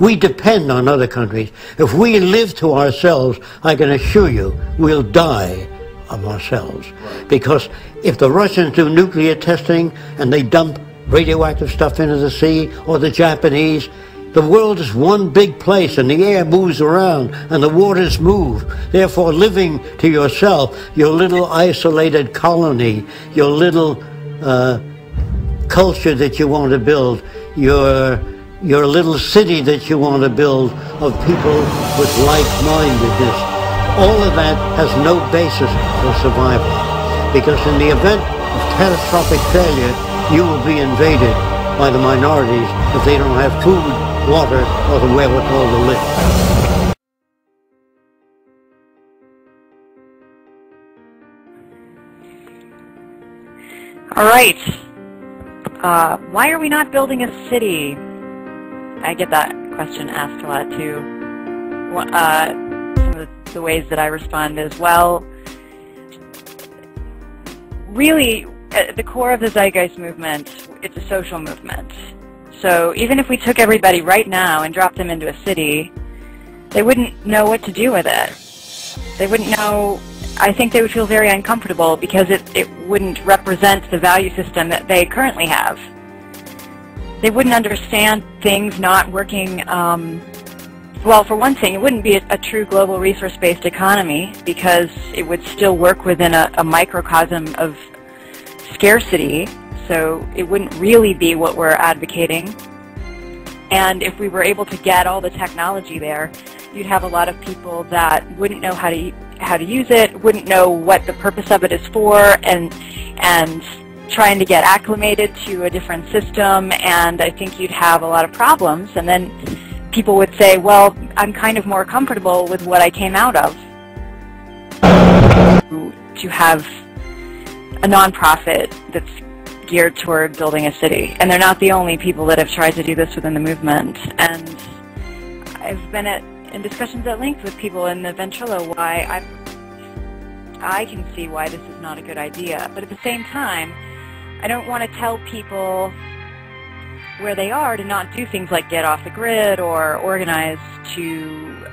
We depend on other countries. If we live to ourselves, I can assure you, we'll die of ourselves. Because if the Russians do nuclear testing and they dump radioactive stuff into the sea, or the Japanese, the world is one big place and the air moves around and the waters move. Therefore, living to yourself, your little isolated colony, your little culture that you want to build, your little city that you want to build of people with like-mindedness, all of that has no basis for survival. Because in the event of catastrophic failure, you will be invaded by the minorities if they don't have food, water, or the wherewithal to live. All right. Why are we not building a city? I get that question asked a lot too. Some of the ways that I respond is, well, really, at the core of the Zeitgeist movement, it's a social movement. So even if we took everybody right now and dropped them into a city, they wouldn't know what to do with it. They wouldn't know. I think they would feel very uncomfortable because it wouldn't represent the value system that they currently have. They wouldn't understand things not working. Well, for one thing, it wouldn't be a true global resource-based economy because it would still work within a microcosm of scarcity, so it wouldn't really be what we're advocating. And if we were able to get all the technology there, you'd have a lot of people that wouldn't know how to use it, wouldn't know what the purpose of it is for, and trying to get acclimated to a different system, and I think you'd have a lot of problems. And then people would say, well, I'm kind of more comfortable with what I came out of. To have a nonprofit that's geared toward building a city. And they're not the only people that have tried to do this within the movement. And I've been in discussions at length with people in the Ventrilo why I can see why this is not a good idea. But at the same time, I don't want to tell people where they are to not do things like get off the grid or organize to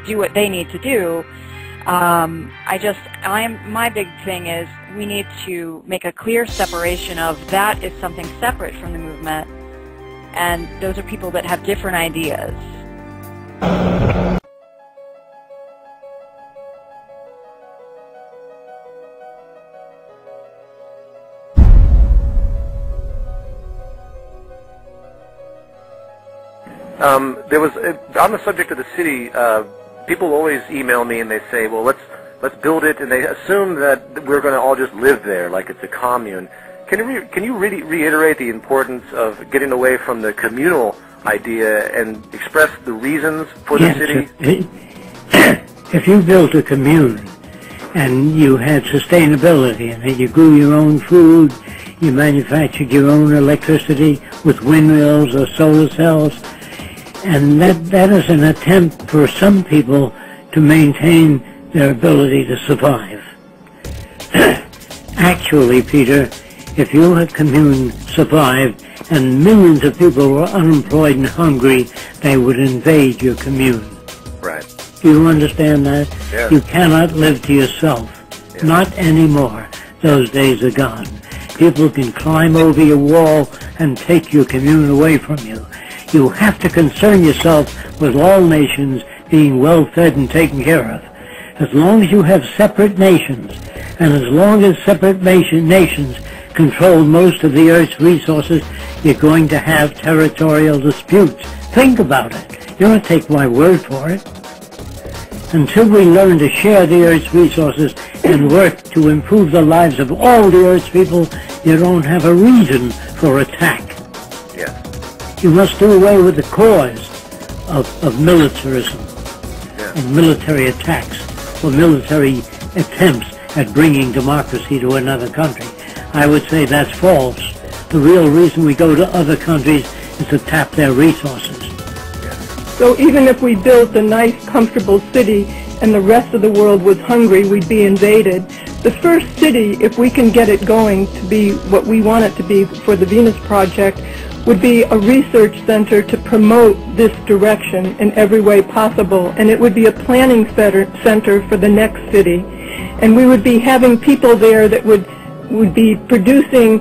do what they need to do. My big thing is we need to make a clear separation of that is something separate from the movement, and those are people that have different ideas. There was on the subject of the city. People always email me and they say, "Well, let's build it," and they assume that we're going to all just live there, like it's a commune. Can you really reiterate the importance of getting away from the communal idea and express the reasons for the city? If you built a commune and you had sustainability and that you grew your own food, you manufactured your own electricity with windmills or solar cells, and that is an attempt for some people to maintain their ability to survive. Actually, Peter, if your commune survived and millions of people were unemployed and hungry, they would invade your commune. Right. Do you understand that? Yes. You cannot live to yourself. Yes. Not anymore. Those days are gone. People can climb over your wall and take your commune away from you. You have to concern yourself with all nations being well fed and taken care of. As long as you have separate nations, and as long as separate nations control most of the Earth's resources, you're going to have territorial disputes. Think about it. You don't take my word for it. Until we learn to share the Earth's resources and work to improve the lives of all the Earth's people, you don't have a reason for attack. Yes. You must do away with the cause of militarism and military attacks or military attempts at bringing democracy to another country. I would say that's false. The real reason we go to other countries is to tap their resources. So even if we built a nice, comfortable city and the rest of the world was hungry, we'd be invaded. The first city, if we can get it going to be what we want it to be for the Venus Project, would be a research center to promote this direction in every way possible, and it would be a planning center for the next city. And we would be having people there that would be producing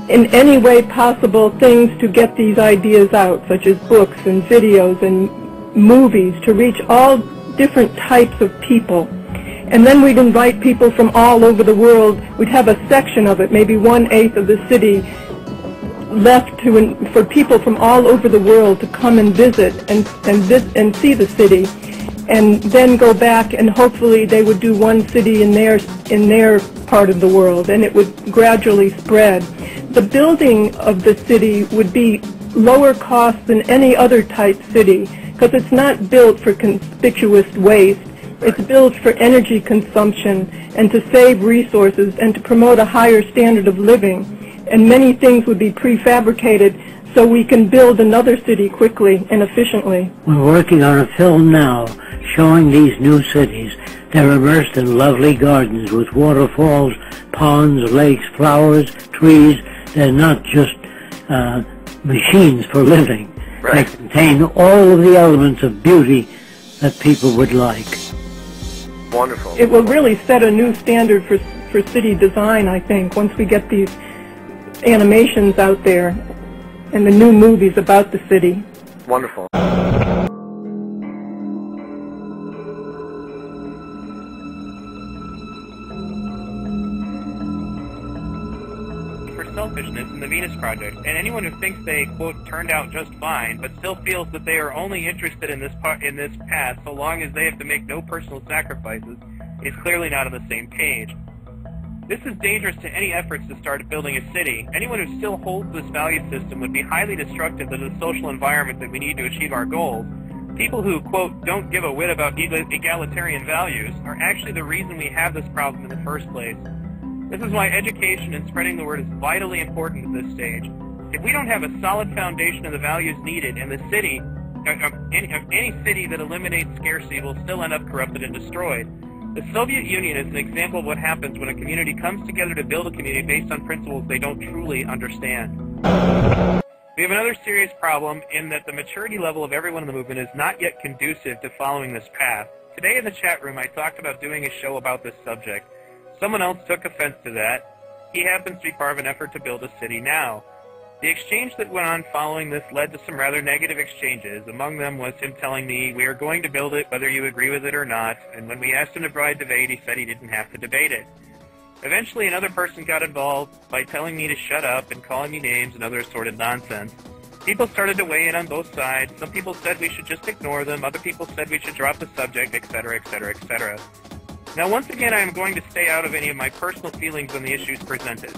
in any way possible things to get these ideas out, such as books and videos and movies, to reach all different types of people. And then we'd invite people from all over the world. We'd have a section of it, maybe 1/8 of the city, left for people from all over the world to come and visit and see the city, and then go back, and hopefully they would do one city in their part of the world, and it would gradually spread. The building of the city would be lower cost than any other type city, because it's not built for conspicuous waste. It's built for energy consumption and to save resources and to promote a higher standard of living. And many things would be prefabricated so we can build another city quickly and efficiently. We're working on a film now showing these new cities. They're immersed in lovely gardens with waterfalls, ponds, lakes, flowers, trees. They're not just machines for living. Right. They contain all of the elements of beauty that people would like. Wonderful. It will really set a new standard for city design, I think, once we get these animations out there and the new movies about the city. Wonderful. For selfishness in the Venus Project, and anyone who thinks they, quote, turned out just fine, but still feels that they are only interested in this path so long as they have to make no personal sacrifices, is clearly not on the same page. This is dangerous to any efforts to start building a city. Anyone who still holds this value system would be highly destructive of the social environment that we need to achieve our goals. People who, quote, don't give a whit about egalitarian values are actually the reason we have this problem in the first place. This is why education and spreading the word is vitally important at this stage. If we don't have a solid foundation of the values needed, and the city, any city that eliminates scarcity will still end up corrupted and destroyed. The Soviet Union is an example of what happens when a community comes together to build a community based on principles they don't truly understand. We have another serious problem in that the maturity level of everyone in the movement is not yet conducive to following this path. Today in the chat room I talked about doing a show about this subject. Someone else took offense to that. He happens to be part of an effort to build a city now. The exchange that went on following this led to some rather negative exchanges. Among them was him telling me, we are going to build it whether you agree with it or not, and when we asked him to provide debate, he said he didn't have to debate it. Eventually another person got involved by telling me to shut up and calling me names and other assorted nonsense. People started to weigh in on both sides. Some people said we should just ignore them, other people said we should drop the subject, etc., etc., etc. Now once again I am going to stay out of any of my personal feelings on the issues presented.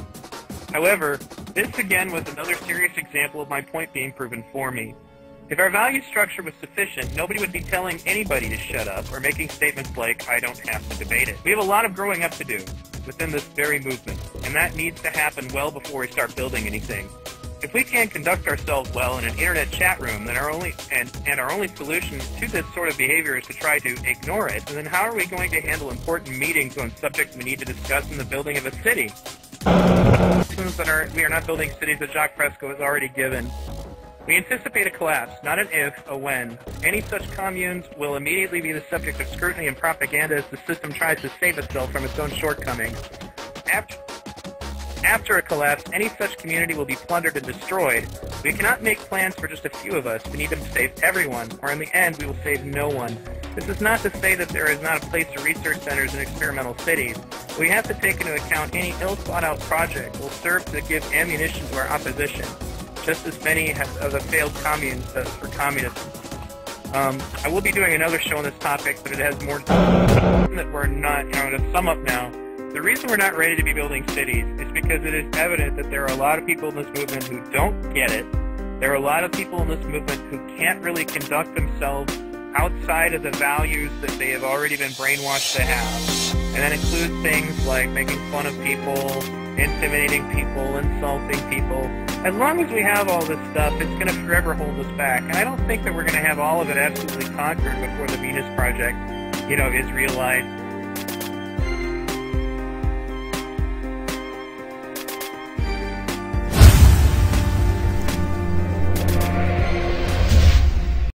However, this again was another serious example of my point being proven for me. If our value structure was sufficient, nobody would be telling anybody to shut up or making statements like, I don't have to debate it. We have a lot of growing up to do within this very movement, and that needs to happen well before we start building anything. If we can't conduct ourselves well in an internet chat room, then our only solution to this sort of behavior is to try to ignore it, and then how are we going to handle important meetings on subjects we need to discuss in the building of a city? We are not building cities that Jacques Fresco has already given. We anticipate a collapse, not an if, a when. Any such communes will immediately be the subject of scrutiny and propaganda as the system tries to save itself from its own shortcomings. After a collapse, any such community will be plundered and destroyed. We cannot make plans for just a few of us. We need them to save everyone, or in the end, we will save no one. This is not to say that there is not a place for research centers and experimental cities. We have to take into account any ill-thought-out project will serve to give ammunition to our opposition, just as many of the failed communes for communism. I will be doing another show on this topic, but it has more that we're not, to sum up now. The reason we're not ready to be building cities is because it is evident that there are a lot of people in this movement who don't get it. There are a lot of people in this movement who can't really conduct themselves outside of the values that they have already been brainwashed to have. And that includes things like making fun of people, intimidating people, insulting people. As long as we have all this stuff, it's going to forever hold us back. And I don't think that we're going to have all of it absolutely conquered before the Venus Project, is realized.